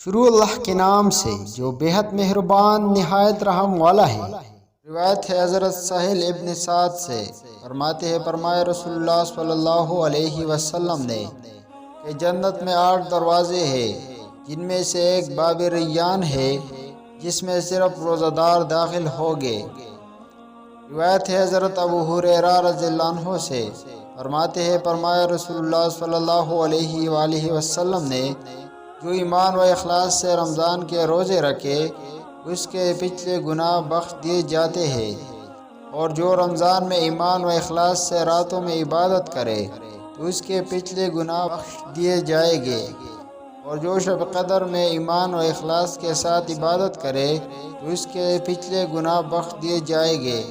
شروع اللہ کے نام سے جو بےحد مہربان نہایت رحم والا ہے۔ روایت ہے حضرت سہل ابن سعد سے، فرمائے رسول اللہ صلی اللہ علیہ وسلم نے کہ جنت میں 8 دروازے ہیں، جن میں سے ایک باب ریان ہے، جس میں صرف روزہ دار داخل ہوگے۔ روایت ہے حضرت ابو ہریرہ رضی اللہ عنہ سے، فرمائے رسول اللہ صلی اللہ علیہ وآلہ وسلم نے جو ایمان و اخلاص سے رمضان کے روزے رکھے اس کے پچھلے گناہ بخش دیے جاتے ہیں، اور جو رمضان میں ایمان و اخلاص سے راتوں میں عبادت کرے تو اس کے پچھلے گناہ بخش دیے جائیں گے، اور جو شب قدر میں ایمان و اخلاص کے ساتھ عبادت کرے تو اس کے پچھلے گناہ بخش دیے جائیں گے۔